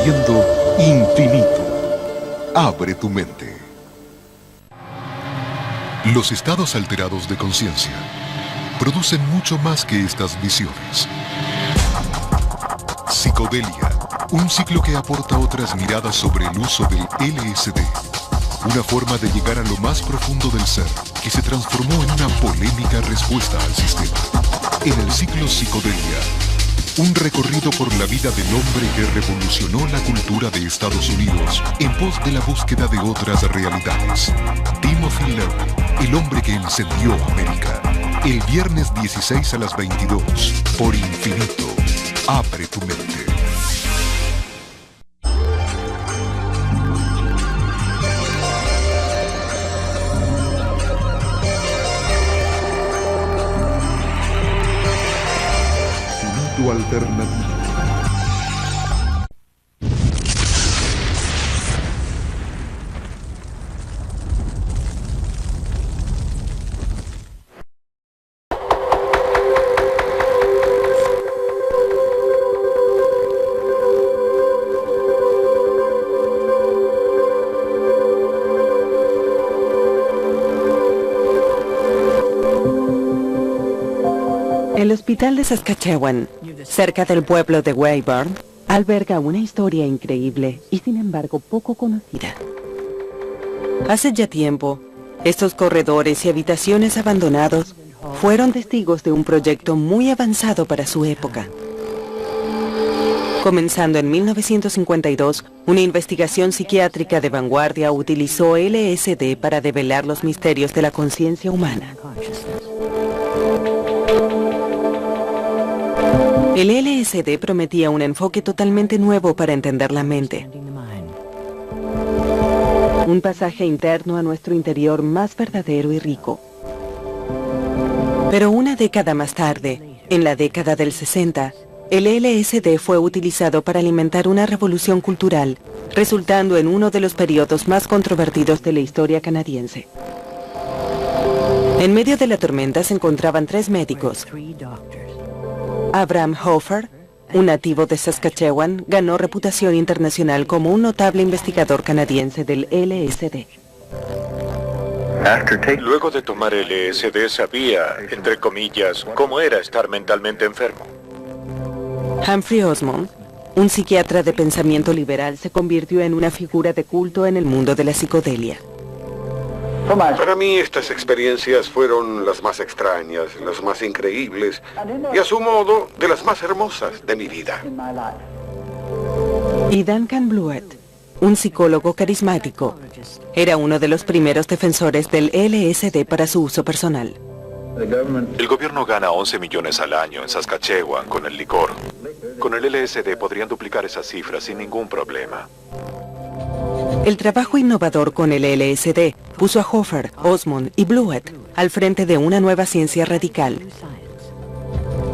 descubriendo infinito. Abre tu mente. Los estados alterados de conciencia producen mucho más que estas visiones. Psicodelia, un ciclo que aporta otras miradas sobre el uso del LSD. Una forma de llegar a lo más profundo del ser, que se transformó en una polémica respuesta al sistema. En el ciclo Psicodelia, un recorrido por la vida del hombre que revolucionó la cultura de Estados Unidos en pos de la búsqueda de otras realidades. Timothy Leary, el hombre que encendió América. El viernes 16 a las 22, por Infinito. Abre tu mente. Infinito alternativo. El hospital de Saskatchewan, cerca del pueblo de Weyburn, alberga una historia increíble y sin embargo poco conocida. Hace ya tiempo, estos corredores y habitaciones abandonados fueron testigos de un proyecto muy avanzado para su época. Comenzando en 1952, una investigación psiquiátrica de vanguardia utilizó LSD para develar los misterios de la conciencia humana. El LSD prometía un enfoque totalmente nuevo para entender la mente. Un pasaje interno a nuestro interior más verdadero y rico. Pero una década más tarde, en la década del 60, el LSD fue utilizado para alimentar una revolución cultural, resultando en uno de los periodos más controvertidos de la historia canadiense. En medio de la tormenta se encontraban 3 médicos. Abraham Hofer, un nativo de Saskatchewan, ganó reputación internacional como un notable investigador canadiense del LSD. Luego de tomar LSD sabía, entre comillas, cómo era estar mentalmente enfermo. Humphrey Osmond, un psiquiatra de pensamiento liberal, se convirtió en una figura de culto en el mundo de la psicodelia. Para mí estas experiencias fueron las más extrañas, las más increíbles y a su modo de las más hermosas de mi vida. Y Duncan Blewett, un psicólogo carismático, era uno de los primeros defensores del LSD para su uso personal. El gobierno gana 11 millones al año en Saskatchewan con el licor. Con el LSD podrían duplicar esas cifras sin ningún problema. El trabajo innovador con el LSD puso a Hofer, Osmond y Blewett al frente de una nueva ciencia radical.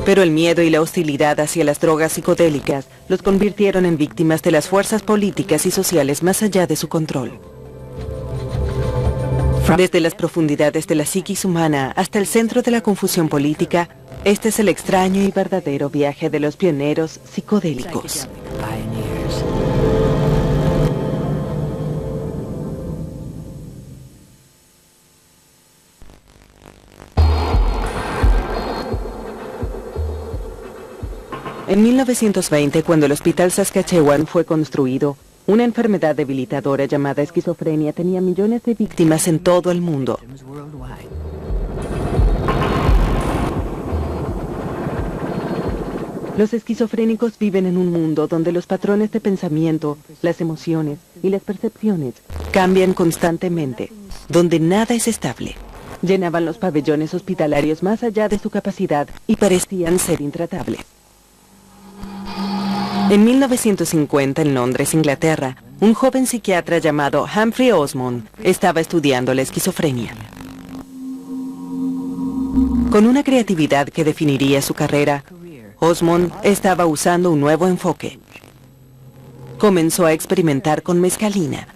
Pero el miedo y la hostilidad hacia las drogas psicodélicas los convirtieron en víctimas de las fuerzas políticas y sociales más allá de su control. Desde las profundidades de la psiquis humana hasta el centro de la confusión política, este es el extraño y verdadero viaje de los pioneros psicodélicos. En 1920, cuando el Hospital Saskatchewan fue construido, una enfermedad debilitadora llamada esquizofrenia tenía millones de víctimas en todo el mundo. Los esquizofrénicos viven en un mundo donde los patrones de pensamiento, las emociones y las percepciones cambian constantemente, donde nada es estable. Llenaban los pabellones hospitalarios más allá de su capacidad y parecían ser intratables. En 1950, en Londres, Inglaterra, un joven psiquiatra llamado Humphrey Osmond estaba estudiando la esquizofrenia. Con una creatividad que definiría su carrera, Osmond estaba usando un nuevo enfoque. Comenzó a experimentar con mescalina,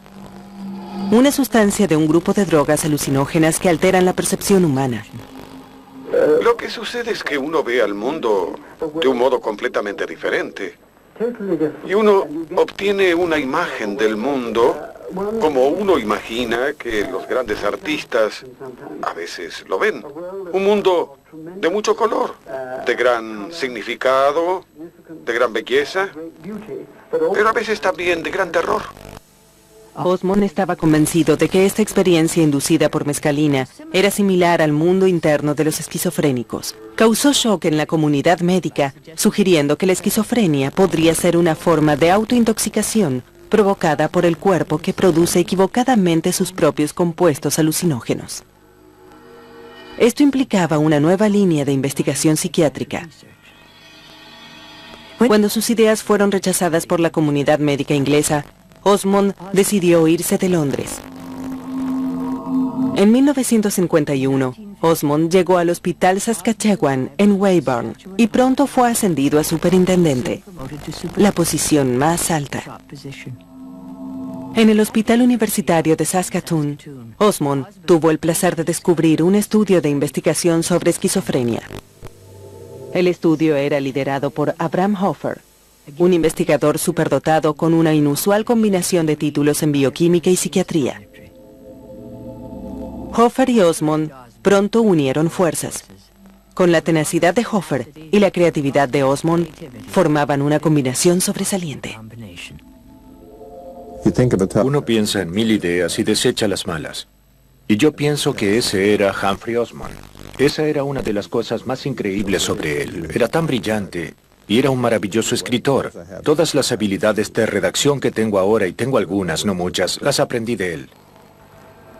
una sustancia de un grupo de drogas alucinógenas que alteran la percepción humana. Lo que sucede es que uno ve al mundo de un modo completamente diferente. Y uno obtiene una imagen del mundo como uno imagina que los grandes artistas a veces lo ven. Un mundo de mucho color, de gran significado, de gran belleza, pero a veces también de gran terror. Osmond estaba convencido de que esta experiencia inducida por mescalina era similar al mundo interno de los esquizofrénicos. Causó shock en la comunidad médica, sugiriendo que la esquizofrenia podría ser una forma de autointoxicación provocada por el cuerpo que produce equivocadamente sus propios compuestos alucinógenos. Esto implicaba una nueva línea de investigación psiquiátrica. Cuando sus ideas fueron rechazadas por la comunidad médica inglesa, Osmond decidió irse de Londres. En 1951, Osmond llegó al Hospital Saskatchewan en Weyburn y pronto fue ascendido a superintendente, la posición más alta. En el Hospital Universitario de Saskatoon, Osmond tuvo el placer de descubrir un estudio de investigación sobre esquizofrenia. El estudio era liderado por Abraham Hoffer, un investigador superdotado con una inusual combinación de títulos en bioquímica y psiquiatría. Hoffer y Osmond pronto unieron fuerzas. Con la tenacidad de Hoffer y la creatividad de Osmond, formaban una combinación sobresaliente. Uno piensa en 1000 ideas y desecha las malas. Y yo pienso que ese era Humphrey Osmond. Esa era una de las cosas más increíbles sobre él. Era tan brillante y era un maravilloso escritor. Todas las habilidades de redacción que tengo ahora, y tengo algunas, no muchas, las aprendí de él.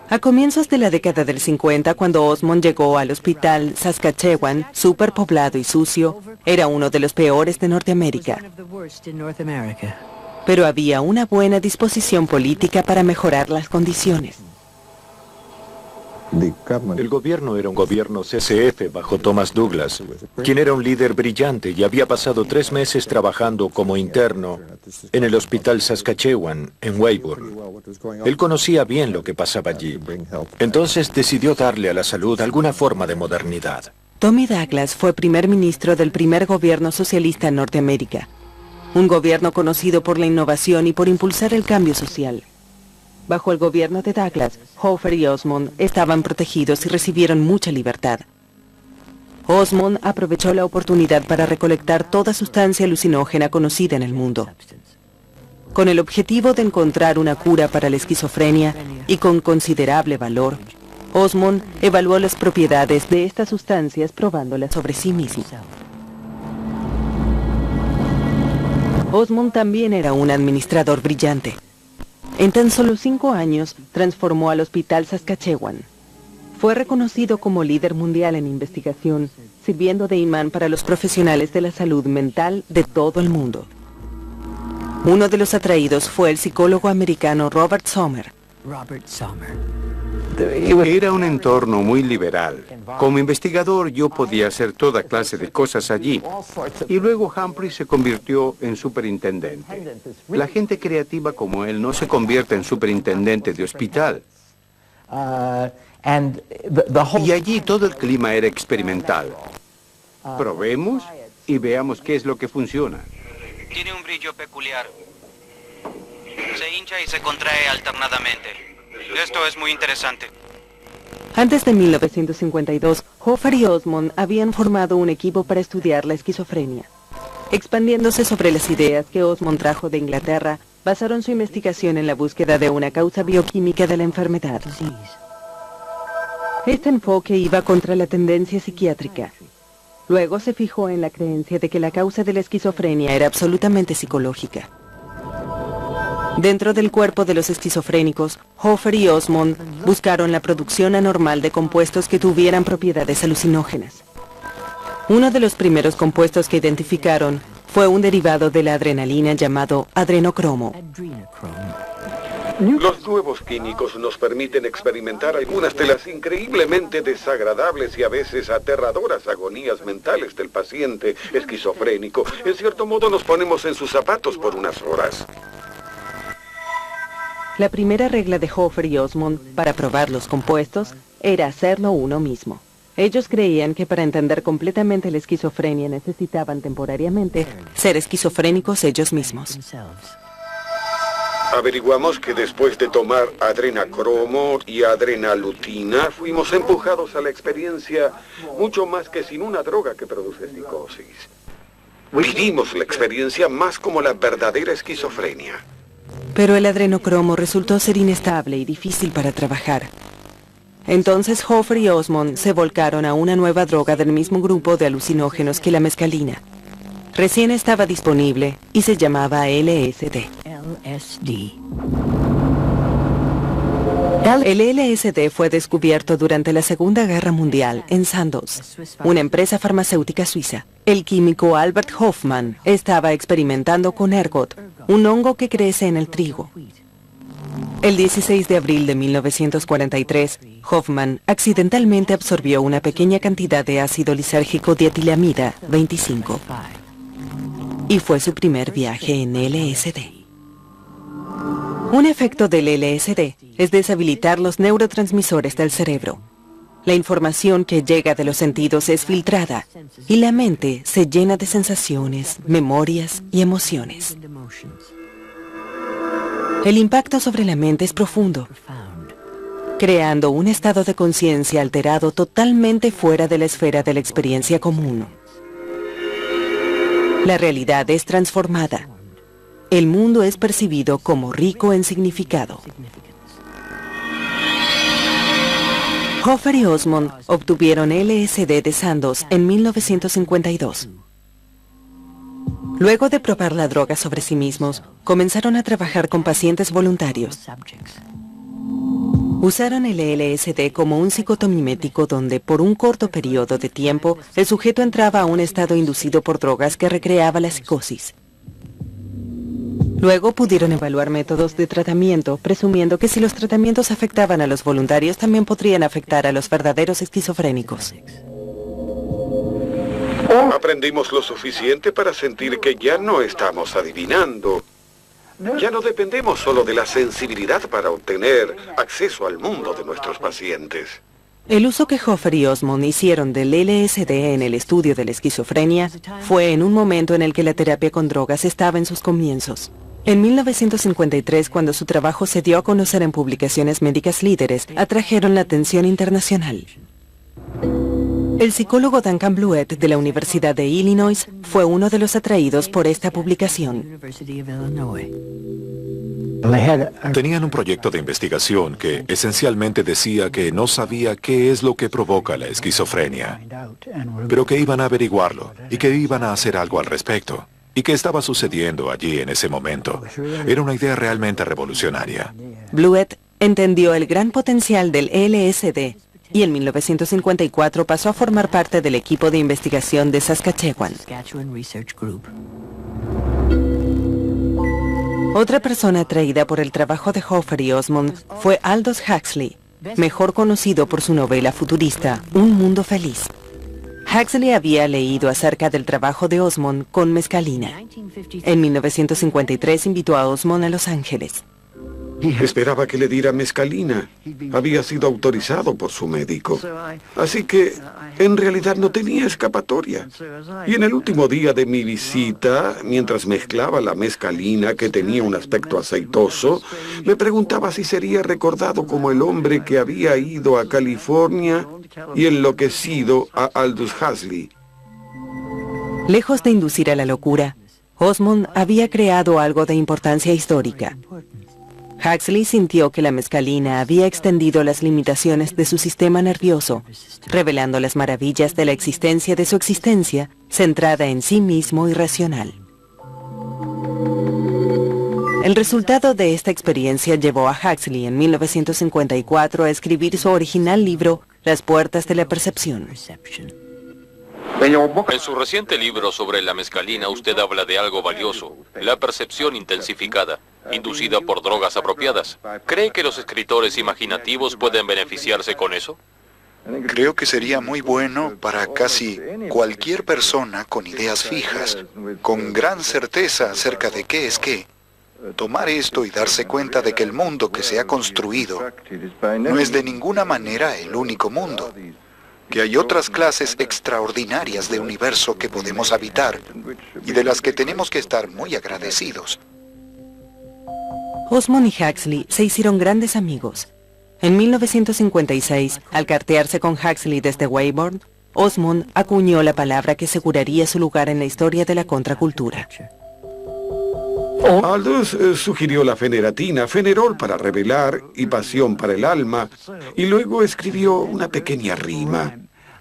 A comienzos de la década del 50, cuando Osmond llegó al Hospital Saskatchewan, superpoblado y sucio, era uno de los peores de Norteamérica. Pero había una buena disposición política para mejorar las condiciones. El gobierno era un gobierno CCF bajo Thomas Douglas, quien era un líder brillante y había pasado 3 meses trabajando como interno en el Hospital Saskatchewan, en Weyburn. Él conocía bien lo que pasaba allí. Entonces decidió darle a la salud alguna forma de modernidad. Tommy Douglas fue primer ministro del primer gobierno socialista en Norteamérica. Un gobierno conocido por la innovación y por impulsar el cambio social. Bajo el gobierno de Douglas, Hoffer y Osmond estaban protegidos y recibieron mucha libertad. Osmond aprovechó la oportunidad para recolectar toda sustancia alucinógena conocida en el mundo. Con el objetivo de encontrar una cura para la esquizofrenia y con considerable valor, Osmond evaluó las propiedades de estas sustancias probándolas sobre sí mismo. Osmond también era un administrador brillante. En tan solo 5 años, transformó al Hospital Saskatchewan. Fue reconocido como líder mundial en investigación, sirviendo de imán para los profesionales de la salud mental de todo el mundo. Uno de los atraídos fue el psicólogo americano Robert Sommer. Era un entorno muy liberal. Como investigador yo podía hacer toda clase de cosas allí. Y luego Humphrey se convirtió en superintendente. La gente creativa como él no se convierte en superintendente de hospital. Y allí todo el clima era experimental. Probemos y veamos qué es lo que funciona. Tiene un brillo peculiar. Se hincha y se contrae alternadamente. Esto es muy interesante. Antes de 1952, Hoffer y Osmond habían formado un equipo para estudiar la esquizofrenia. Expandiéndose sobre las ideas que Osmond trajo de Inglaterra, basaron su investigación en la búsqueda de una causa bioquímica de la enfermedad. Este enfoque iba contra la tendencia psiquiátrica. Luego se fijó en la creencia de que la causa de la esquizofrenia era absolutamente psicológica. Dentro del cuerpo de los esquizofrénicos, Hoffer y Osmond buscaron la producción anormal de compuestos que tuvieran propiedades alucinógenas. Uno de los primeros compuestos que identificaron fue un derivado de la adrenalina llamado adrenocromo. Los nuevos químicos nos permiten experimentar algunas de las increíblemente desagradables y a veces aterradoras agonías mentales del paciente esquizofrénico. En cierto modo nos ponemos en sus zapatos por unas horas. La primera regla de Hoffer y Osmond para probar los compuestos era hacerlo uno mismo. Ellos creían que para entender completamente la esquizofrenia necesitaban temporariamente ser esquizofrénicos ellos mismos. Averiguamos que después de tomar adrenacromo y adrenalutina, fuimos empujados a la experiencia mucho más que sin una droga que produce psicosis. Vivimos la experiencia más como la verdadera esquizofrenia. Pero el adrenocromo resultó ser inestable y difícil para trabajar. Entonces Hoffer y Osmond se volcaron a una nueva droga del mismo grupo de alucinógenos que la mescalina. Recién estaba disponible y se llamaba LSD. El LSD fue descubierto durante la Segunda Guerra Mundial en Sandoz, una empresa farmacéutica suiza. El químico Albert Hofmann estaba experimentando con ergot, un hongo que crece en el trigo. El 16 de abril de 1943, Hofmann accidentalmente absorbió una pequeña cantidad de ácido lisérgico dietilamida 25. Y fue su primer viaje en LSD. Un efecto del LSD es deshabilitar los neurotransmisores del cerebro. La información que llega de los sentidos es filtrada y la mente se llena de sensaciones, memorias y emociones. El impacto sobre la mente es profundo, creando un estado de conciencia alterado totalmente fuera de la esfera de la experiencia común. La realidad es transformada. El mundo es percibido como rico en significado. Hoffer y Osmond obtuvieron LSD de Sandoz en 1952. Luego de probar la droga sobre sí mismos, comenzaron a trabajar con pacientes voluntarios. Usaron el LSD como un psicotomimético donde, por un corto periodo de tiempo, el sujeto entraba a un estado inducido por drogas que recreaba la psicosis. Luego pudieron evaluar métodos de tratamiento, presumiendo que si los tratamientos afectaban a los voluntarios, también podrían afectar a los verdaderos esquizofrénicos. Aprendimos lo suficiente para sentir que ya no estamos adivinando. Ya no dependemos solo de la sensibilidad para obtener acceso al mundo de nuestros pacientes. El uso que Hoffer y Osmond hicieron del LSD en el estudio de la esquizofrenia fue en un momento en el que la terapia con drogas estaba en sus comienzos. En 1953, cuando su trabajo se dio a conocer en publicaciones médicas líderes, atrajeron la atención internacional. El psicólogo Duncan Bluett de la Universidad de Illinois fue uno de los atraídos por esta publicación. Tenían un proyecto de investigación que esencialmente decía que no sabía qué es lo que provoca la esquizofrenia, pero que iban a averiguarlo y que iban a hacer algo al respecto. ¿Y qué estaba sucediendo allí en ese momento? Era una idea realmente revolucionaria. Bluett entendió el gran potencial del LSD y en 1954 pasó a formar parte del equipo de investigación de Saskatchewan. Otra persona atraída por el trabajo de Hoffer y Osmond fue Aldous Huxley, mejor conocido por su novela futurista Un Mundo Feliz. Huxley había leído acerca del trabajo de Osmond con mescalina. En 1953 invitó a Osmond a Los Ángeles. Esperaba que le diera mescalina. Había sido autorizado por su médico. Así que, en realidad, no tenía escapatoria. Y en el último día de mi visita, mientras mezclaba la mescalina, que tenía un aspecto aceitoso, me preguntaba si sería recordado como el hombre que había ido a California y enloquecido a Aldous Huxley. Lejos de inducir a la locura, Osmond había creado algo de importancia histórica. Huxley sintió que la mescalina había extendido las limitaciones de su sistema nervioso, revelando las maravillas de la existencia de su existencia, centrada en sí mismo y racional. El resultado de esta experiencia llevó a Huxley en 1954 a escribir su original libro, Las puertas de la percepción. En su reciente libro sobre la mescalina, usted habla de algo valioso, la percepción intensificada, inducida por drogas apropiadas. ¿Cree que los escritores imaginativos pueden beneficiarse con eso? Creo que sería muy bueno para casi cualquier persona con ideas fijas, con gran certeza acerca de qué es qué, tomar esto y darse cuenta de que el mundo que se ha construido no es de ninguna manera el único mundo. que hay otras clases extraordinarias de universo que podemos habitar y de las que tenemos que estar muy agradecidos. Osmond y Huxley se hicieron grandes amigos. En 1956, al cartearse con Huxley desde Weybourne, Osmond acuñó la palabra que aseguraría su lugar en la historia de la contracultura. Aldous sugirió la feneratina, fenerol para revelar y pasión para el alma, y luego escribió una pequeña rima.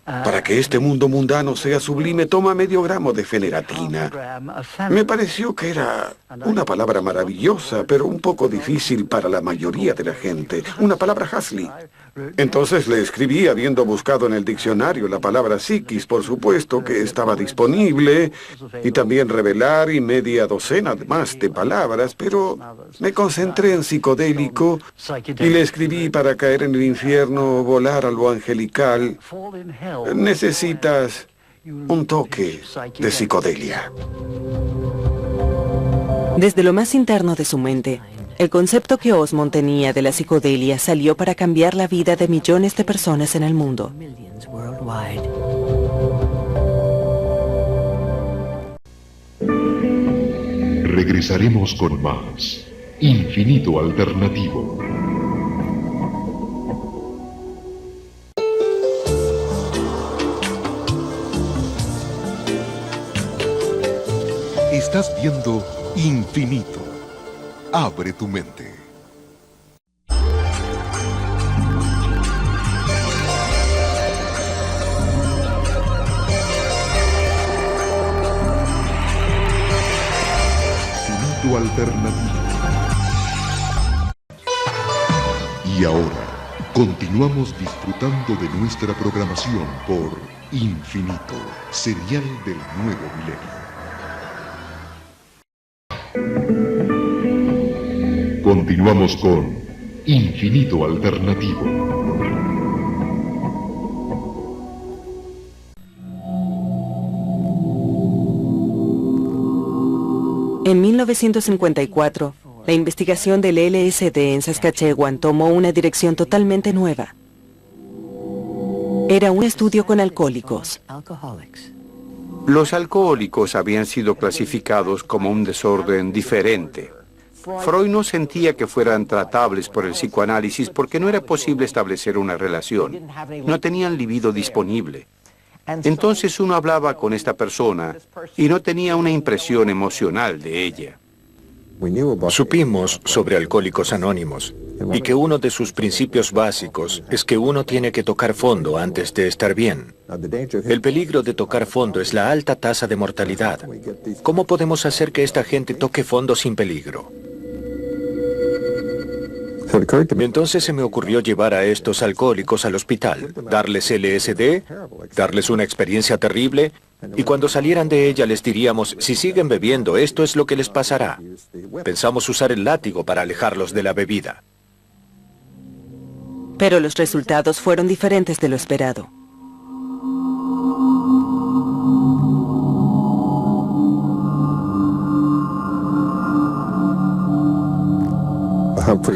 Para que este mundo mundano sea sublime, toma medio gramo de feneratina. Me pareció que era una palabra maravillosa, pero un poco difícil para la mayoría de la gente. Una palabra Huxley. Entonces le escribí, habiendo buscado en el diccionario la palabra psiquis, por supuesto, que estaba disponible, y también revelar y media docena más de palabras, pero me concentré en psicodélico y le escribí: para caer en el infierno, volar a lo angelical, necesitas un toque de psicodelia. Desde lo más interno de su mente, el concepto que Osmond tenía de la psicodelia salió para cambiar la vida de millones de personas en el mundo. Regresaremos con más Infinito Alternativo. Estás viendo Infinito. Abre tu mente. Infinito Alternativo. Y ahora, continuamos disfrutando de nuestra programación por Infinito, serial del nuevo milenio. Continuamos con Infinito Alternativo. En 1954, la investigación del LSD en Saskatchewan tomó una dirección totalmente nueva. Era un estudio con alcohólicos. Los alcohólicos habían sido clasificados como un desorden diferente. Freud no sentía que fueran tratables por el psicoanálisis porque no era posible establecer una relación. No tenían libido disponible. Entonces uno hablaba con esta persona y no tenía una impresión emocional de ella. Supimos sobre Alcohólicos Anónimos y que uno de sus principios básicos es que uno tiene que tocar fondo antes de estar bien. El peligro de tocar fondo es la alta tasa de mortalidad. ¿Cómo podemos hacer que esta gente toque fondo sin peligro? Entonces se me ocurrió llevar a estos alcohólicos al hospital, darles LSD, darles una experiencia terrible, y cuando salieran de ella les diríamos: si siguen bebiendo, esto es lo que les pasará. Pensamos usar el látigo para alejarlos de la bebida. Pero los resultados fueron diferentes de lo esperado.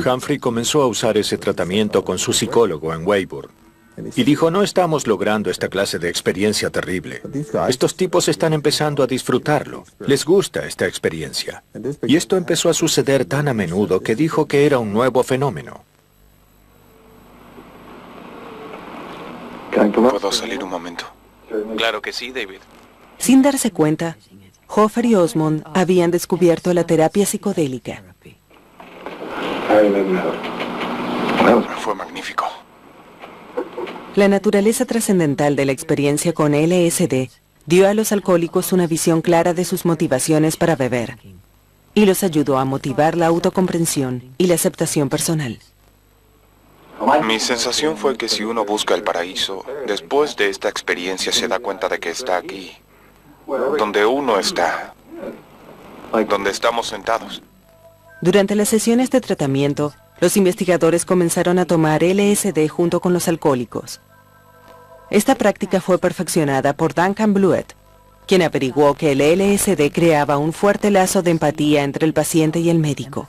Humphrey comenzó a usar ese tratamiento con su psicólogo en Weybourne. Y dijo: no estamos logrando esta clase de experiencia terrible. Estos tipos están empezando a disfrutarlo. Les gusta esta experiencia. Y esto empezó a suceder tan a menudo que dijo que era un nuevo fenómeno. ¿Puedo salir un momento? Claro que sí, David. Sin darse cuenta, Hoffer y Osmond habían descubierto la terapia psicodélica. Fue magnífico. La naturaleza trascendental de la experiencia con LSD dio a los alcohólicos una visión clara de sus motivaciones para beber y los ayudó a motivar la autocomprensión y la aceptación personal. Mi sensación fue que si uno busca el paraíso, después de esta experiencia se da cuenta de que está aquí, donde uno está, donde estamos sentados. Durante las sesiones de tratamiento, los investigadores comenzaron a tomar LSD junto con los alcohólicos. Esta práctica fue perfeccionada por Duncan Blewett, quien averiguó que el LSD creaba un fuerte lazo de empatía entre el paciente y el médico.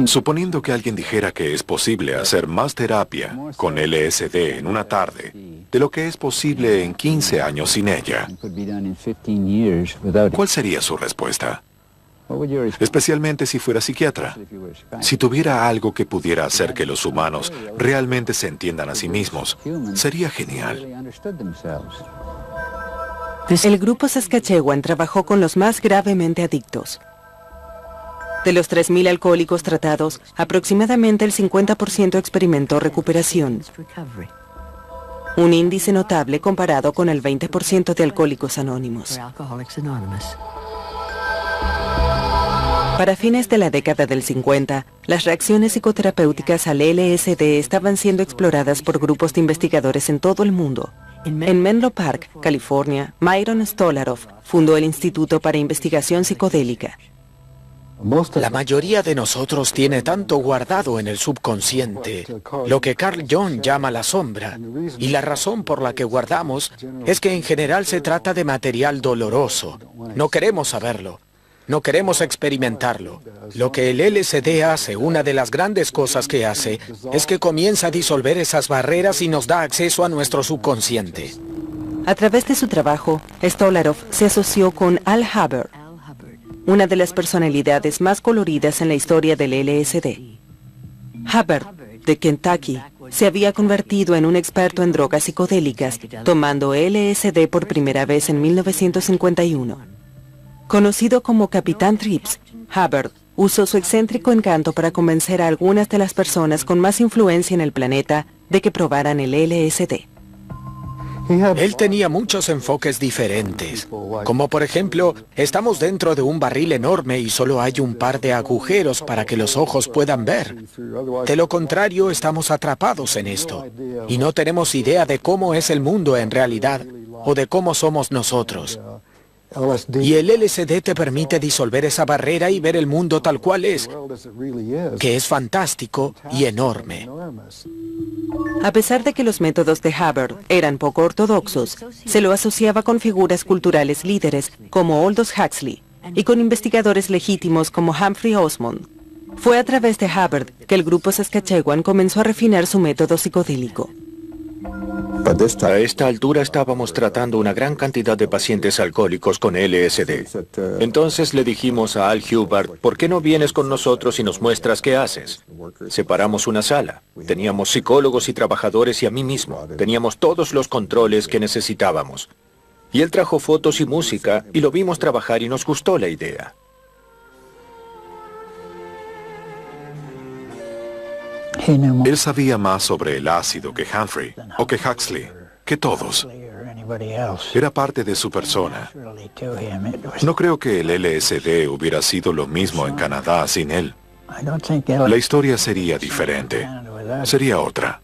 Suponiendo que alguien dijera que es posible hacer más terapia con LSD en una tarde de lo que es posible en 15 años sin ella, ¿cuál sería su respuesta? Especialmente si fuera psiquiatra. Si tuviera algo que pudiera hacer que los humanos realmente se entiendan a sí mismos, sería genial. El grupo Saskatchewan trabajó con los más gravemente adictos. De los 3.000 alcohólicos tratados, aproximadamente el 50% experimentó recuperación. Un índice notable comparado con el 20% de alcohólicos anónimos. Para fines de la década del 50, las reacciones psicoterapéuticas al LSD estaban siendo exploradas por grupos de investigadores en todo el mundo. En Menlo Park, California, Myron Stolaroff fundó el Instituto para Investigación Psicodélica. La mayoría de nosotros tiene tanto guardado en el subconsciente, lo que Carl Jung llama la sombra, y la razón por la que guardamos es que en general se trata de material doloroso. No queremos saberlo. No queremos experimentarlo. Lo que el LSD hace, una de las grandes cosas que hace, es que comienza a disolver esas barreras y nos da acceso a nuestro subconsciente. A través de su trabajo, Stolaroff se asoció con Al Hubbard, una de las personalidades más coloridas en la historia del LSD. Hubbard, de Kentucky, se había convertido en un experto en drogas psicodélicas, tomando LSD por primera vez en 1951. Conocido como Capitán Trips, Hubbard usó su excéntrico encanto para convencer a algunas de las personas con más influencia en el planeta de que probaran el LSD. Él tenía muchos enfoques diferentes, como por ejemplo, estamos dentro de un barril enorme y solo hay un par de agujeros para que los ojos puedan ver. De lo contrario, estamos atrapados en esto, y no tenemos idea de cómo es el mundo en realidad, o de cómo somos nosotros. Y el LSD te permite disolver esa barrera y ver el mundo tal cual es, que es fantástico y enorme. A pesar de que los métodos de Hubbard eran poco ortodoxos, se lo asociaba con figuras culturales líderes como Aldous Huxley y con investigadores legítimos como Humphrey Osmond. Fue a través de Hubbard que el grupo Saskatchewan comenzó a refinar su método psicodélico. A esta altura estábamos tratando una gran cantidad de pacientes alcohólicos con LSD. Entonces le dijimos a Al Hubbard, ¿por qué no vienes con nosotros y nos muestras qué haces? Separamos una sala. Teníamos psicólogos y trabajadores y a mí mismo. Teníamos todos los controles que necesitábamos. Y él trajo fotos y música y lo vimos trabajar y nos gustó la idea. Él sabía más sobre el ácido que Humphrey o que Huxley, que todos. Era parte de su persona. No creo que el LSD hubiera sido lo mismo en Canadá sin él. La historia sería diferente. Sería otra.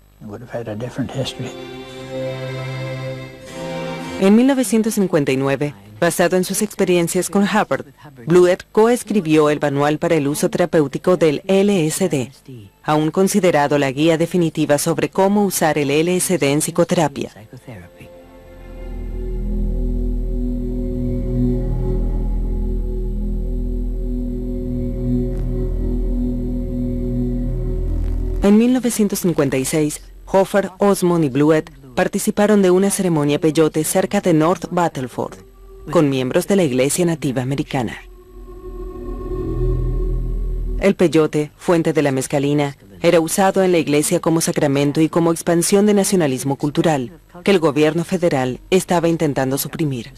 En 1959, basado en sus experiencias con Hubbard, Blewett coescribió el manual para el uso terapéutico del LSD, aún considerado la guía definitiva sobre cómo usar el LSD en psicoterapia. En 1956, Hoffer, Osmond y Blewett participaron de una ceremonia peyote cerca de North Battleford, con miembros de la Iglesia Nativa Americana. El peyote, fuente de la mescalina, era usado en la iglesia como sacramento y como expansión de nacionalismo cultural, que el gobierno federal estaba intentando suprimir.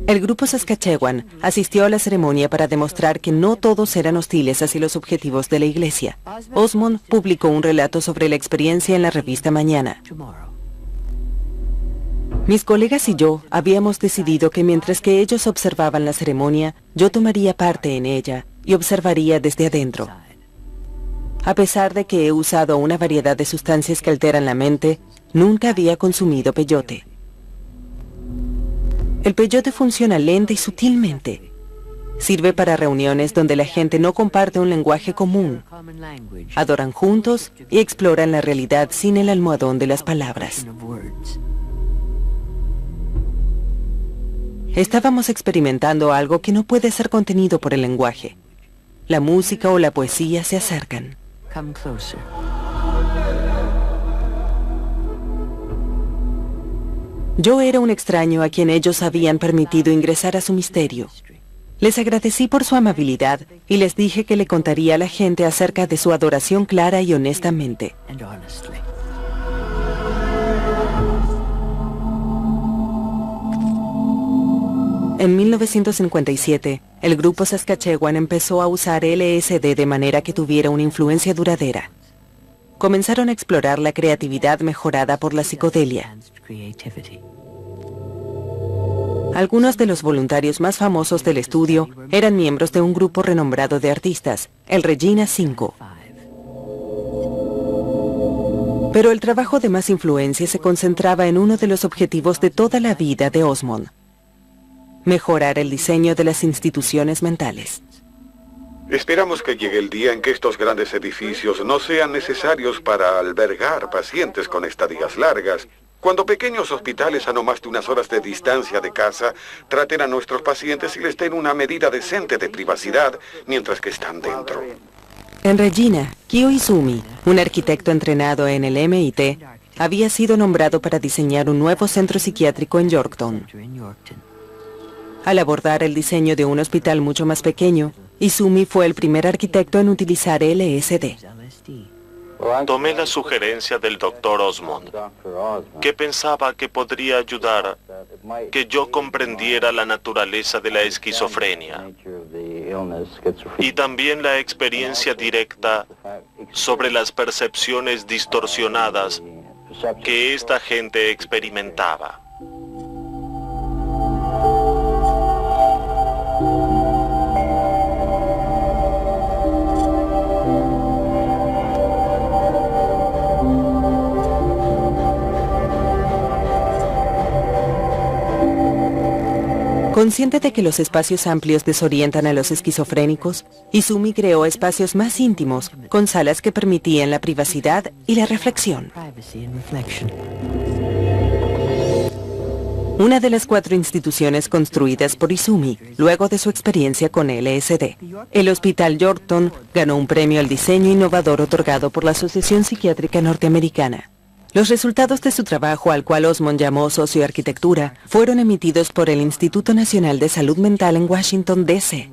El grupo Saskatchewan asistió a la ceremonia para demostrar que no todos eran hostiles hacia los objetivos de la iglesia. Osmond publicó un relato sobre la experiencia en la revista Mañana. Mis colegas y yo habíamos decidido que mientras que ellos observaban la ceremonia, yo tomaría parte en ella y observaría desde adentro. A pesar de que he usado una variedad de sustancias que alteran la mente, nunca había consumido peyote. El peyote funciona lenta y sutilmente. Sirve para reuniones donde la gente no comparte un lenguaje común. Adoran juntos y exploran la realidad sin el almohadón de las palabras. Estábamos experimentando algo que no puede ser contenido por el lenguaje. La música o la poesía se acercan. Yo era un extraño a quien ellos habían permitido ingresar a su misterio. Les agradecí por su amabilidad y les dije que le contaría a la gente acerca de su adoración clara y honestamente. En 1957, el grupo Saskatchewan empezó a usar LSD de manera que tuviera una influencia duradera. Comenzaron a explorar la creatividad mejorada por la psicodelia. Algunos de los voluntarios más famosos del estudio eran miembros de un grupo renombrado de artistas, el Regina 5. Pero el trabajo de más influencia se concentraba en uno de los objetivos de toda la vida de Osmond: mejorar el diseño de las instituciones mentales. Esperamos que llegue el día en que estos grandes edificios no sean necesarios para albergar pacientes con estadías largas. Cuando pequeños hospitales a no más de unas horas de distancia de casa traten a nuestros pacientes y les den una medida decente de privacidad mientras que están dentro. En Regina, Kyo Izumi, un arquitecto entrenado en el MIT, había sido nombrado para diseñar un nuevo centro psiquiátrico en Yorkton. Al abordar el diseño de un hospital mucho más pequeño, Izumi fue el primer arquitecto en utilizar LSD. Tomé la sugerencia del Dr. Osmond, que pensaba que podría ayudar que yo comprendiera la naturaleza de la esquizofrenia y también la experiencia directa sobre las percepciones distorsionadas que esta gente experimentaba. Consciente de que los espacios amplios desorientan a los esquizofrénicos, Izumi creó espacios más íntimos, con salas que permitían la privacidad y la reflexión. Una de las 4 instituciones construidas por Izumi, luego de su experiencia con LSD, el Hospital Yorkton, ganó un premio al diseño innovador otorgado por la Asociación Psiquiátrica Norteamericana. Los resultados de su trabajo, al cual Osmond llamó socioarquitectura, fueron emitidos por el Instituto Nacional de Salud Mental en Washington, D.C.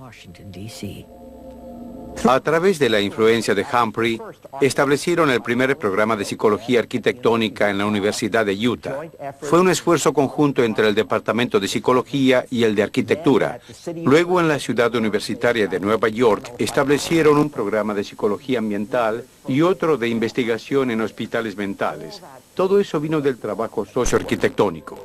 A través de la influencia de Humphrey, establecieron el primer programa de psicología arquitectónica en la Universidad de Utah. Fue un esfuerzo conjunto entre el Departamento de Psicología y el de Arquitectura. Luego, en la ciudad universitaria de Nueva York, establecieron un programa de psicología ambiental y otro de investigación en hospitales mentales. Todo eso vino del trabajo socioarquitectónico.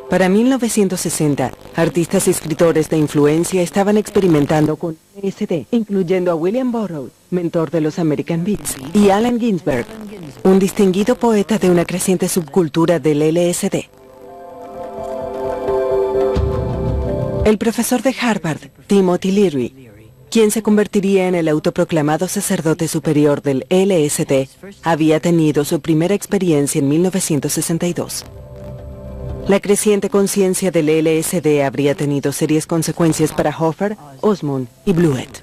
Para 1960, artistas y escritores de influencia estaban experimentando con LSD, incluyendo a William Burroughs, mentor de los American Beats, y Allen Ginsberg, un distinguido poeta de una creciente subcultura del LSD. El profesor de Harvard, Timothy Leary, quien se convertiría en el autoproclamado sacerdote superior del LSD, había tenido su primera experiencia en 1962. La creciente conciencia del LSD habría tenido serias consecuencias para Hoffer, Osmond y Blewett.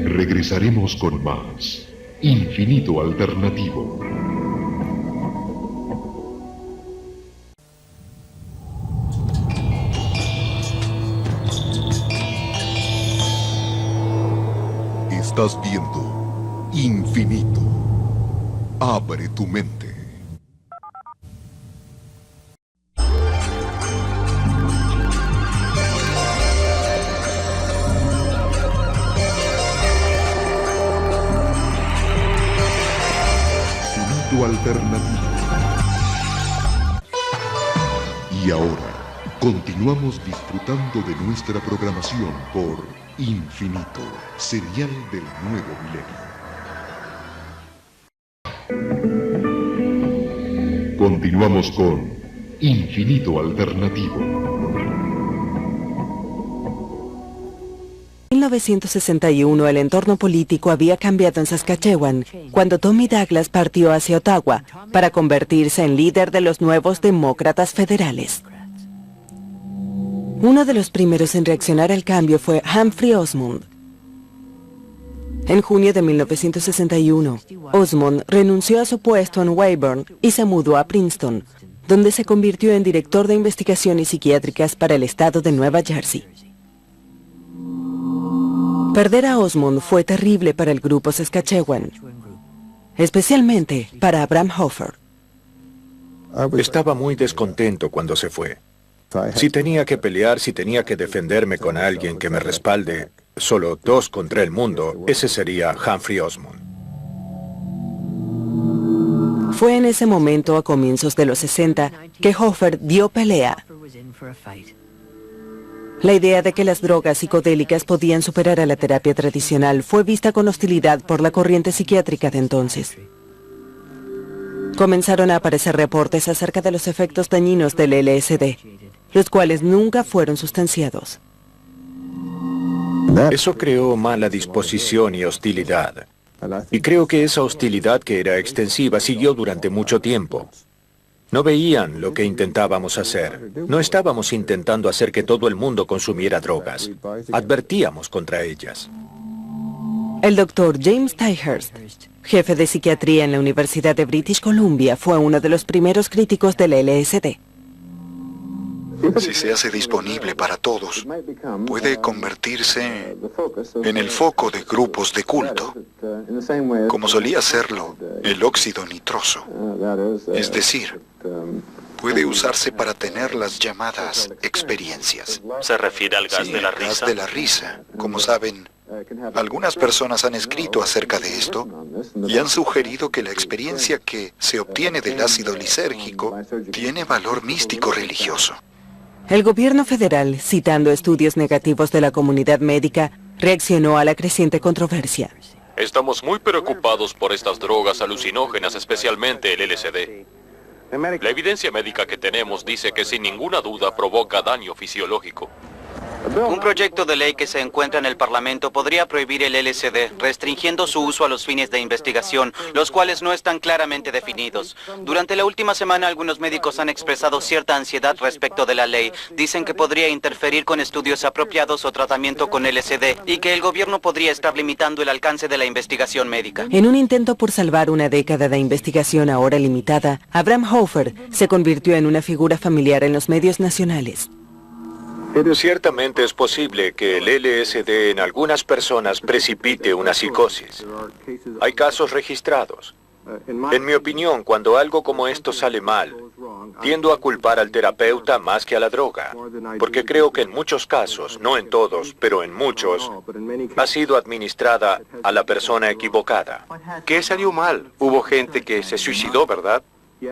Regresaremos con más Infinito Alternativo. Estás viendo Infinito. Abre tu mente. Infinito Alternativo. Y ahora, continuamos disfrutando de nuestra programación por Infinito, serial del nuevo milenio. Continuamos con Infinito Alternativo. En 1961 el entorno político había cambiado en Saskatchewan cuando Tommy Douglas partió hacia Ottawa para convertirse en líder de los nuevos demócratas federales. Uno de los primeros en reaccionar al cambio fue Humphrey Osmond. En junio de 1961, Osmond renunció a su puesto en Weyburn y se mudó a Princeton, donde se convirtió en director de investigaciones psiquiátricas para el estado de Nueva Jersey. Perder a Osmond fue terrible para el grupo Saskatchewan, especialmente para Abraham Hofer. Estaba muy descontento cuando se fue. Si tenía que pelear, si tenía que defenderme con alguien que me respalde, solo 2 contra el mundo, ese sería Humphrey Osmond. Fue en ese momento, a comienzos de los 60, que Hofer dio pelea. La idea de que las drogas psicodélicas podían superar a la terapia tradicional fue vista con hostilidad por la corriente psiquiátrica de entonces. Comenzaron a aparecer reportes acerca de los efectos dañinos del LSD, los cuales nunca fueron sustanciados. Eso creó mala disposición y hostilidad. Y creo que esa hostilidad, que era extensiva, siguió durante mucho tiempo. No veían lo que intentábamos hacer. No estábamos intentando hacer que todo el mundo consumiera drogas. Advertíamos contra ellas. El doctor James Tigehurst, jefe de psiquiatría en la Universidad de British Columbia, fue uno de los primeros críticos del LSD. Si se hace disponible para todos, puede convertirse en el foco de grupos de culto, como solía hacerlo el óxido nitroso. Es decir, puede usarse para tener las llamadas experiencias. ¿Se refiere al gas de la risa? Gas de la risa. Como saben, algunas personas han escrito acerca de esto y han sugerido que la experiencia que se obtiene del ácido lisérgico tiene valor místico religioso. El gobierno federal, citando estudios negativos de la comunidad médica, reaccionó a la creciente controversia. Estamos muy preocupados por estas drogas alucinógenas, especialmente el LSD. La evidencia médica que tenemos dice que sin ninguna duda provoca daño fisiológico. Un proyecto de ley que se encuentra en el Parlamento podría prohibir el LSD, restringiendo su uso a los fines de investigación, los cuales no están claramente definidos. Durante la última semana, algunos médicos han expresado cierta ansiedad respecto de la ley. Dicen que podría interferir con estudios apropiados o tratamiento con LSD y que el gobierno podría estar limitando el alcance de la investigación médica. En un intento por salvar una década de investigación ahora limitada, Abraham Hofer se convirtió en una figura familiar en los medios nacionales. Ciertamente es posible que el LSD en algunas personas precipite una psicosis. Hay casos registrados. En mi opinión, cuando algo como esto sale mal, tiendo a culpar al terapeuta más que a la droga, porque creo que en muchos casos, no en todos, pero en muchos, ha sido administrada a la persona equivocada. ¿Qué salió mal? Hubo gente que se suicidó, ¿verdad?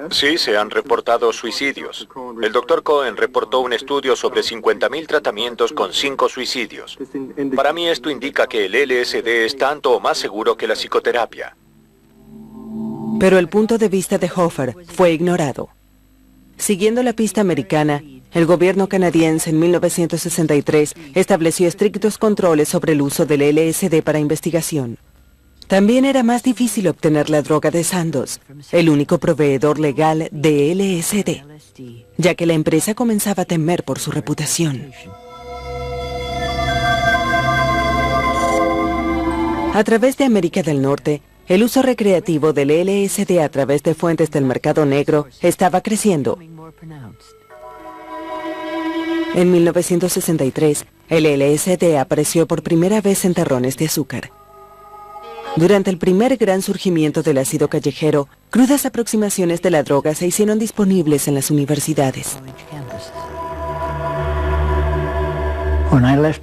Sí, se han reportado suicidios. El Dr. Cohen reportó un estudio sobre 50.000 tratamientos con 5 suicidios. Para mí esto indica que el LSD es tanto o más seguro que la psicoterapia. Pero el punto de vista de Hofer fue ignorado. Siguiendo la pista americana, el gobierno canadiense en 1963 estableció estrictos controles sobre el uso del LSD para investigación. También era más difícil obtener la droga de Sandoz, el único proveedor legal de LSD, ya que la empresa comenzaba a temer por su reputación. A través de América del Norte, el uso recreativo del LSD a través de fuentes del mercado negro estaba creciendo. En 1963, el LSD apareció por primera vez en terrones de azúcar. Durante el primer gran surgimiento del ácido callejero, crudas aproximaciones de la droga se hicieron disponibles en las universidades.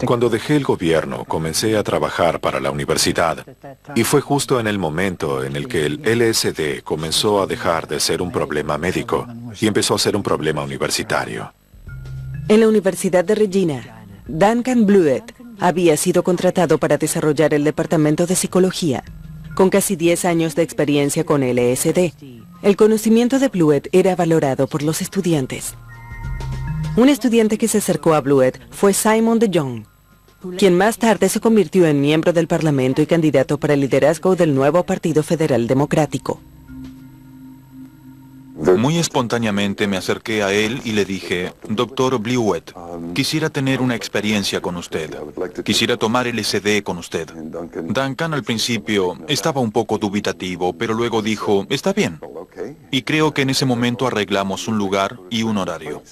Cuando dejé el gobierno, comencé a trabajar para la universidad, y fue justo en el momento en el que el LSD comenzó a dejar de ser un problema médico y empezó a ser un problema universitario. En la Universidad de Regina, Duncan Blewett había sido contratado para desarrollar el departamento de psicología. Con casi 10 años de experiencia con LSD, el conocimiento de Blewett era valorado por los estudiantes. Un estudiante que se acercó a Blewett fue Simon de Jong, quien más tarde se convirtió en miembro del Parlamento y candidato para el liderazgo del nuevo Partido Federal Democrático. Muy espontáneamente me acerqué a él y le dije, Dr. Blewett, quisiera tener una experiencia con usted. Quisiera tomar LSD con usted. Duncan al principio estaba un poco dubitativo, pero luego dijo, está bien. Y creo que en ese momento arreglamos un lugar y un horario.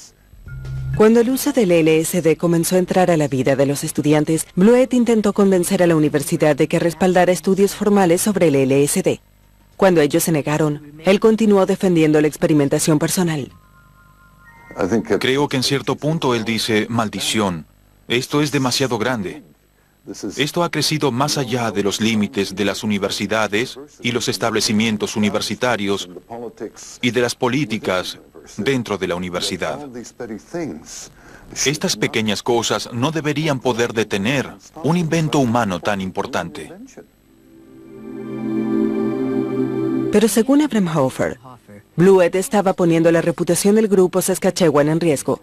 Cuando el uso del LSD comenzó a entrar a la vida de los estudiantes, Blewett intentó convencer a la universidad de que respaldara estudios formales sobre el LSD. Cuando ellos se negaron, él continuó defendiendo la experimentación personal. Creo que en cierto punto él dice, maldición, esto es demasiado grande. Esto ha crecido más allá de los límites de las universidades y los establecimientos universitarios y de las políticas dentro de la universidad. Estas pequeñas cosas no deberían poder detener un invento humano tan importante. Pero según Abraham Hofer, Blewett estaba poniendo la reputación del grupo Saskatchewan en riesgo.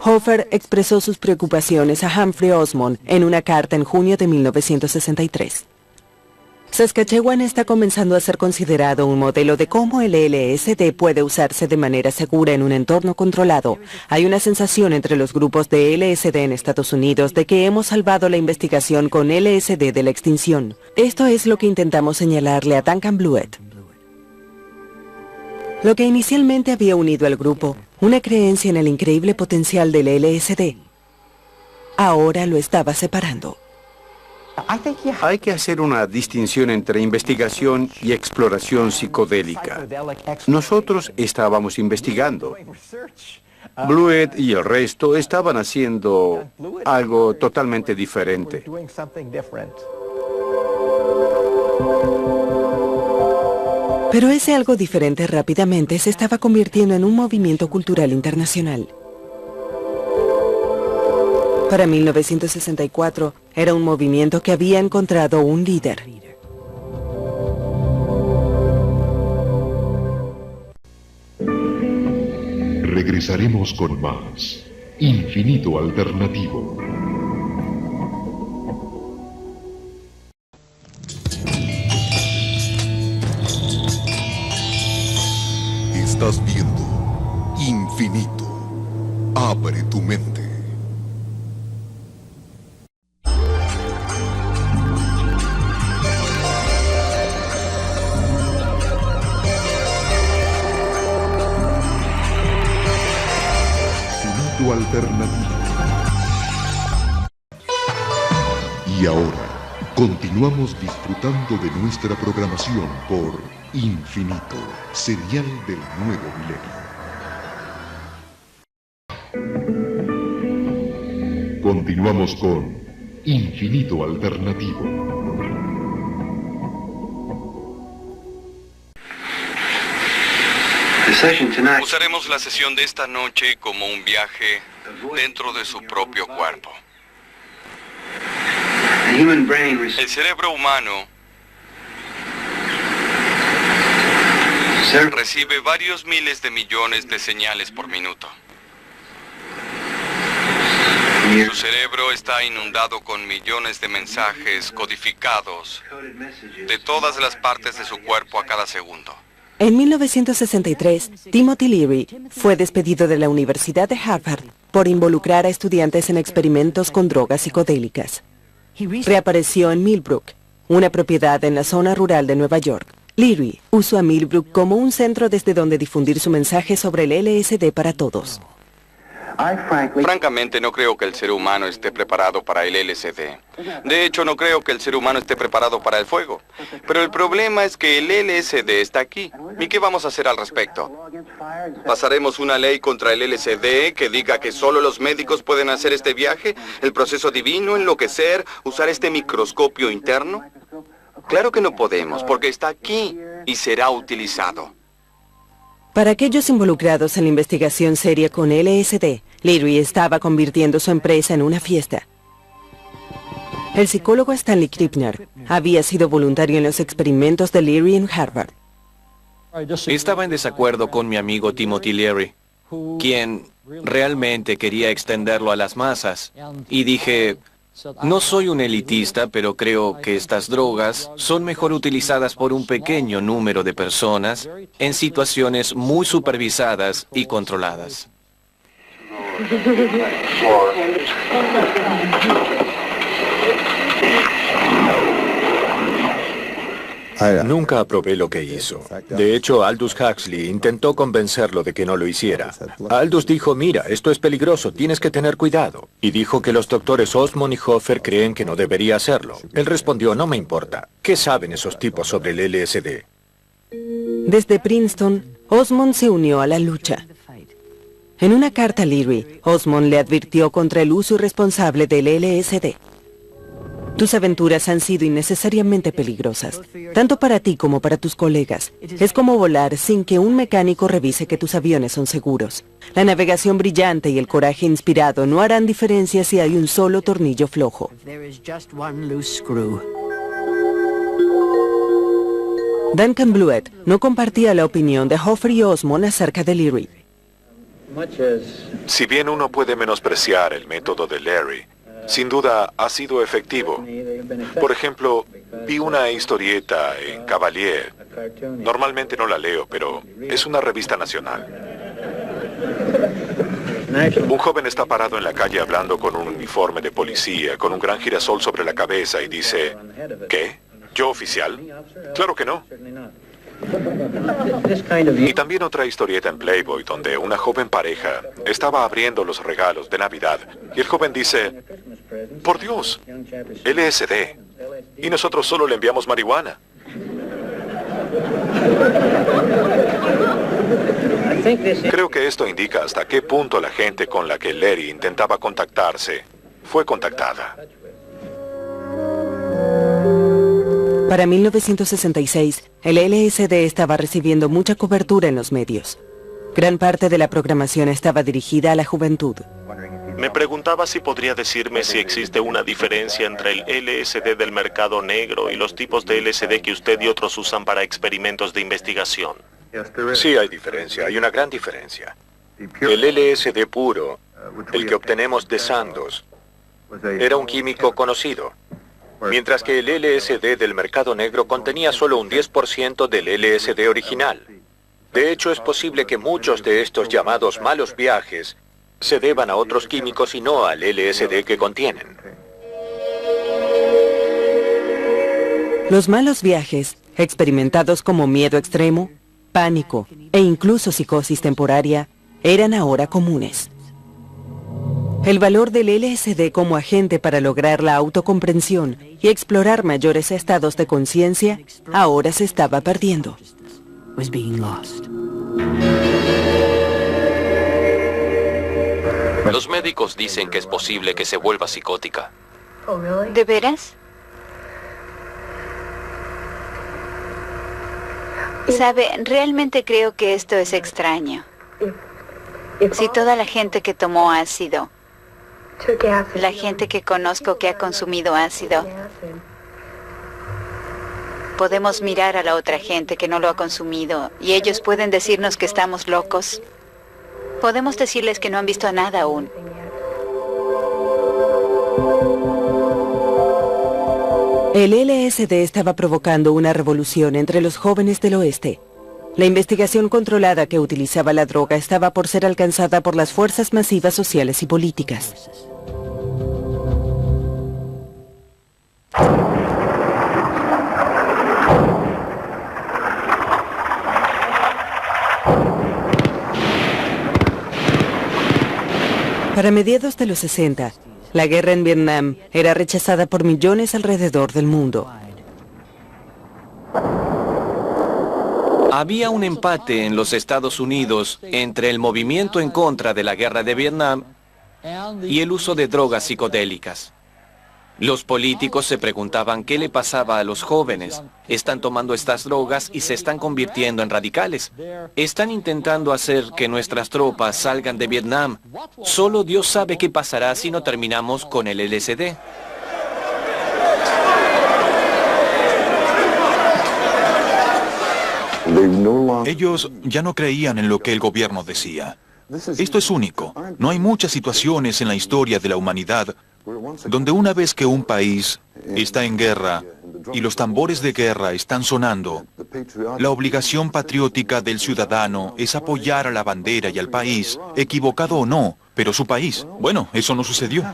Hofer expresó sus preocupaciones a Humphrey Osmond en una carta en junio de 1963. Saskatchewan está comenzando a ser considerado un modelo de cómo el LSD puede usarse de manera segura en un entorno controlado. Hay una sensación entre los grupos de LSD en Estados Unidos de que hemos salvado la investigación con LSD de la extinción. Esto es lo que intentamos señalarle a Duncan Blewett. Lo que inicialmente había unido al grupo, una creencia en el increíble potencial del LSD, ahora lo estaba separando. Hay que hacer una distinción entre investigación y exploración psicodélica. Nosotros estábamos investigando. Blewett y el resto estaban haciendo algo totalmente diferente. Pero ese algo diferente rápidamente se estaba convirtiendo en un movimiento cultural internacional. Para 1964, era un movimiento que había encontrado un líder. Regresaremos con más Infinito Alternativo. Estás viendo Infinito. Abre tu mente. Infinito Alternativo. Y ahora, continuamos disfrutando de nuestra programación por Infinito, serial del nuevo milenio. Continuamos con Infinito Alternativo. Usaremos la sesión de esta noche como un viaje dentro de su propio cuerpo. El cerebro humano recibe varios miles de millones de señales por minuto. Su cerebro está inundado con millones de mensajes codificados de todas las partes de su cuerpo a cada segundo. En 1963, Timothy Leary fue despedido de la Universidad de Harvard por involucrar a estudiantes en experimentos con drogas psicodélicas. Reapareció en Millbrook, una propiedad en la zona rural de Nueva York. Leary usó a Millbrook como un centro desde donde difundir su mensaje sobre el LSD para todos. Francamente, no creo que el ser humano esté preparado para el LSD. De hecho, no creo que el ser humano esté preparado para el fuego. Pero el problema es que el LSD está aquí. ¿Y qué vamos a hacer al respecto? ¿Pasaremos una ley contra el LSD que diga que solo los médicos pueden hacer este viaje? ¿El proceso divino, enloquecer, usar este microscopio interno? Claro que no podemos, porque está aquí y será utilizado. Para aquellos involucrados en la investigación seria con LSD, Leary estaba convirtiendo su empresa en una fiesta. El psicólogo Stanley Krippner había sido voluntario en los experimentos de Leary en Harvard. Estaba en desacuerdo con mi amigo Timothy Leary, quien realmente quería extenderlo a las masas. Y dije, No soy un elitista, pero creo que estas drogas son mejor utilizadas por un pequeño número de personas en situaciones muy supervisadas y controladas. Nunca aprobé lo que hizo. De hecho, Aldous Huxley intentó convencerlo de que no lo hiciera. Aldous dijo, mira, esto es peligroso, tienes que tener cuidado. Y dijo que los doctores Osmond y Hoffer creen que no debería hacerlo. Él respondió, no me importa. ¿Qué saben esos tipos sobre el LSD? Desde Princeton, Osmond se unió a la lucha. En una carta a Leary, Osmond le advirtió contra el uso irresponsable del LSD. Tus aventuras han sido innecesariamente peligrosas, tanto para ti como para tus colegas. Es como volar sin que un mecánico revise que tus aviones son seguros. La navegación brillante y el coraje inspirado no harán diferencia si hay un solo tornillo flojo. Duncan Blewett no compartía la opinión de Hoffer y Osmond acerca de Leary. Si bien uno puede menospreciar el método de Larry, sin duda ha sido efectivo. Por ejemplo, vi una historieta en Cavalier. Normalmente no la leo, pero es una revista nacional. Un joven está parado en la calle hablando con un uniforme de policía, con un gran girasol sobre la cabeza y dice, ¿qué? ¿Yo oficial? Claro que no. Y también otra historieta en Playboy donde una joven pareja estaba abriendo los regalos de Navidad y el joven dice, por Dios, LSD, y nosotros solo le enviamos marihuana. Creo que esto indica hasta qué punto la gente con la que Larry intentaba contactarse fue contactada. Para 1966, el LSD estaba recibiendo mucha cobertura en los medios. Gran parte de la programación estaba dirigida a la juventud. Me preguntaba si podría decirme si existe una diferencia entre el LSD del mercado negro y los tipos de LSD que usted y otros usan para experimentos de investigación. Sí, hay diferencia, hay una gran diferencia. El LSD puro, el que obtenemos de Sandoz, era un químico conocido. Mientras que el LSD del mercado negro contenía solo un 10% del LSD original. De hecho, es posible que muchos de estos llamados malos viajes se deban a otros químicos y no al LSD que contienen. Los malos viajes, experimentados como miedo extremo, pánico e incluso psicosis temporaria, eran ahora comunes. El valor del LSD como agente para lograr la autocomprensión y explorar mayores estados de conciencia ahora se estaba perdiendo. Los médicos dicen que es posible que se vuelva psicótica. ¿De veras? Sabe, realmente creo que esto es extraño. Si toda la gente que tomó ácido, la gente que conozco que ha consumido ácido, podemos mirar a la otra gente que no lo ha consumido y ellos pueden decirnos que estamos locos. Podemos decirles que no han visto nada aún. El LSD estaba provocando una revolución entre los jóvenes del oeste. La investigación controlada que utilizaba la droga estaba por ser alcanzada por las fuerzas masivas sociales y políticas. Para mediados de los 60, la guerra en Vietnam era rechazada por millones alrededor del mundo. Había un empate en los Estados Unidos entre el movimiento en contra de la guerra de Vietnam y el uso de drogas psicodélicas. Los políticos se preguntaban qué le pasaba a los jóvenes. Están tomando estas drogas y se están convirtiendo en radicales. Están intentando hacer que nuestras tropas salgan de Vietnam. Solo Dios sabe qué pasará si no terminamos con el LSD. Ellos ya no creían en lo que el gobierno decía. Esto es único. No hay muchas situaciones en la historia de la humanidad donde una vez que un país está en guerra y los tambores de guerra están sonando, la obligación patriótica del ciudadano es apoyar a la bandera y al país, equivocado o no, pero su país. Bueno, eso no sucedió.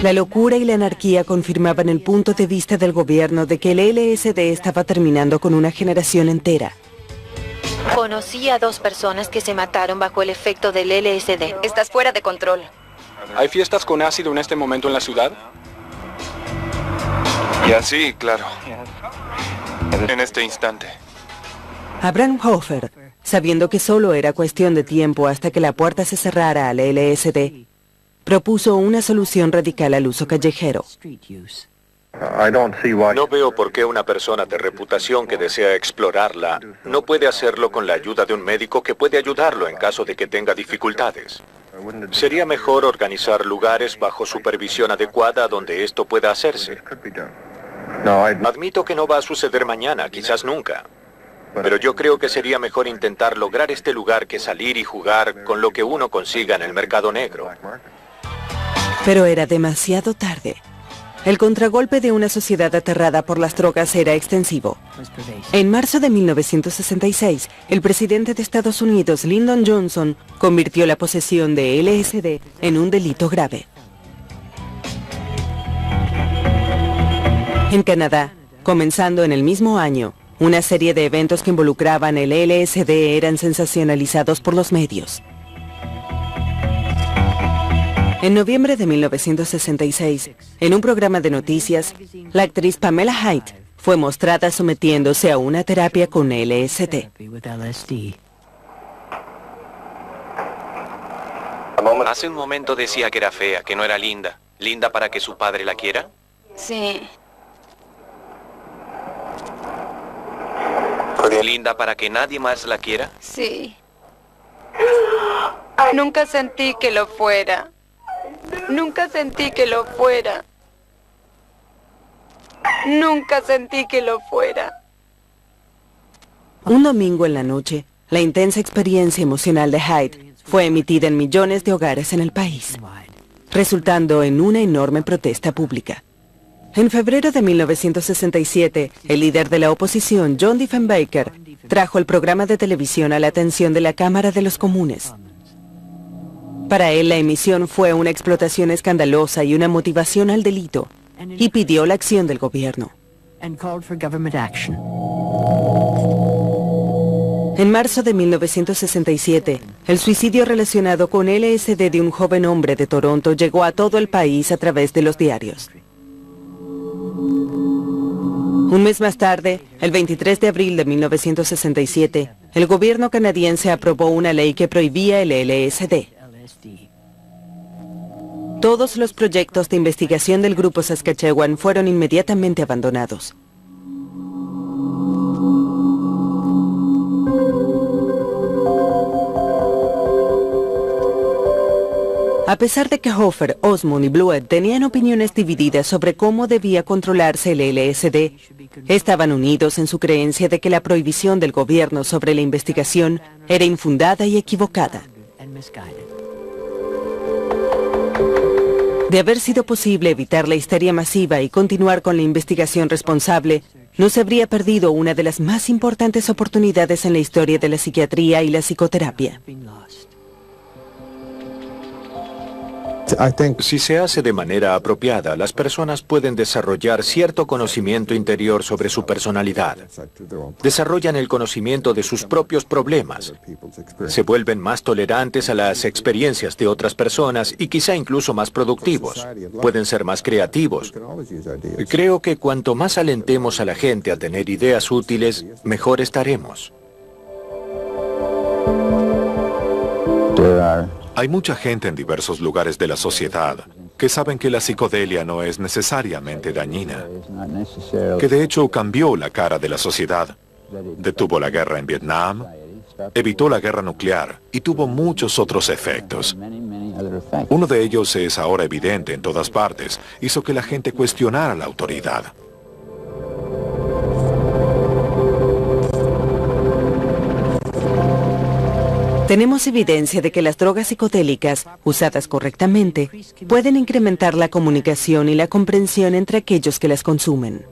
La locura y la anarquía confirmaban el punto de vista del gobierno de que el LSD estaba terminando con una generación entera. Conocí a 2 personas que se mataron bajo el efecto del LSD. Estás fuera de control. ¿Hay fiestas con ácido en este momento en la ciudad? Ya sí, claro. En este instante. Abraham Hofer, sabiendo que solo era cuestión de tiempo hasta que la puerta se cerrara al LSD, propuso una solución radical al uso callejero. No veo por qué una persona de reputación que desea explorarla no puede hacerlo con la ayuda de un médico que puede ayudarlo en caso de que tenga dificultades. Sería mejor organizar lugares bajo supervisión adecuada donde esto pueda hacerse. Admito que no va a suceder mañana, quizás nunca. Pero yo creo que sería mejor intentar lograr este lugar que salir y jugar con lo que uno consiga en el mercado negro. Pero era demasiado tarde. El contragolpe de una sociedad aterrada por las drogas era extensivo. En marzo de 1966, el presidente de Estados Unidos, Lyndon Johnson, convirtió la posesión de LSD en un delito grave. En Canadá, comenzando en el mismo año, una serie de eventos que involucraban el LSD eran sensacionalizados por los medios. En noviembre de 1966, en un programa de noticias, la actriz Pamela Hyde fue mostrada sometiéndose a una terapia con LSD. Hace un momento decía que era fea, que no era linda. ¿Linda para que su padre la quiera? Sí. ¿Linda para que nadie más la quiera? Sí. Nunca sentí que lo fuera. Nunca sentí que lo fuera. Nunca sentí que lo fuera. Un domingo en la noche, la intensa experiencia emocional de Hyde fue emitida en millones de hogares en el país, resultando en una enorme protesta pública. En febrero de 1967, el líder de la oposición, John Diefenbaker, trajo el programa de televisión a la atención de la Cámara de los Comunes. Para él, la emisión fue una explotación escandalosa y una motivación al delito, y pidió la acción del gobierno. En marzo de 1967, el suicidio relacionado con LSD de un joven hombre de Toronto llegó a todo el país a través de los diarios. Un mes más tarde, el 23 de abril de 1967, el gobierno canadiense aprobó una ley que prohibía el LSD. Todos los proyectos de investigación del grupo Saskatchewan fueron inmediatamente abandonados. A pesar de que Hofer, Osmond y Blewett tenían opiniones divididas sobre cómo debía controlarse el LSD, estaban unidos en su creencia de que la prohibición del gobierno sobre la investigación era infundada y equivocada. De haber sido posible evitar la histeria masiva y continuar con la investigación responsable, no se habría perdido una de las más importantes oportunidades en la historia de la psiquiatría y la psicoterapia. Si se hace de manera apropiada, las personas pueden desarrollar cierto conocimiento interior sobre su personalidad. Desarrollan el conocimiento de sus propios problemas. Se vuelven más tolerantes a las experiencias de otras personas y quizá incluso más productivos. Pueden ser más creativos. Creo que cuanto más alentemos a la gente a tener ideas útiles, mejor estaremos. Hay mucha gente en diversos lugares de la sociedad que saben que la psicodelia no es necesariamente dañina, que de hecho cambió la cara de la sociedad, detuvo la guerra en Vietnam, evitó la guerra nuclear y tuvo muchos otros efectos. Uno de ellos es ahora evidente en todas partes, hizo que la gente cuestionara la autoridad. Tenemos evidencia de que las drogas psicodélicas, usadas correctamente, pueden incrementar la comunicación y la comprensión entre aquellos que las consumen.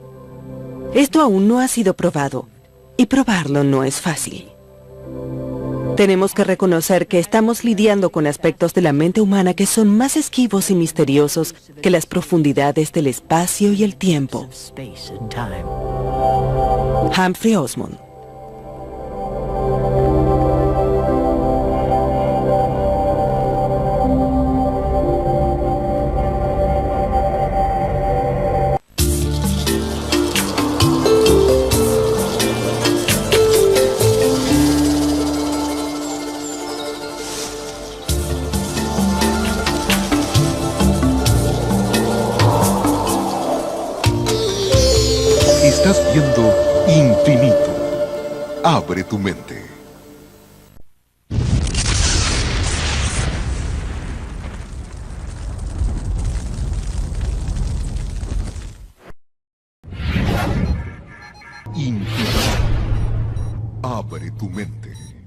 Esto aún no ha sido probado, y probarlo no es fácil. Tenemos que reconocer que estamos lidiando con aspectos de la mente humana que son más esquivos y misteriosos que las profundidades del espacio y el tiempo. Humphrey Osmond. Estás viendo Infinito. Abre tu mente. Infinito. Abre tu mente.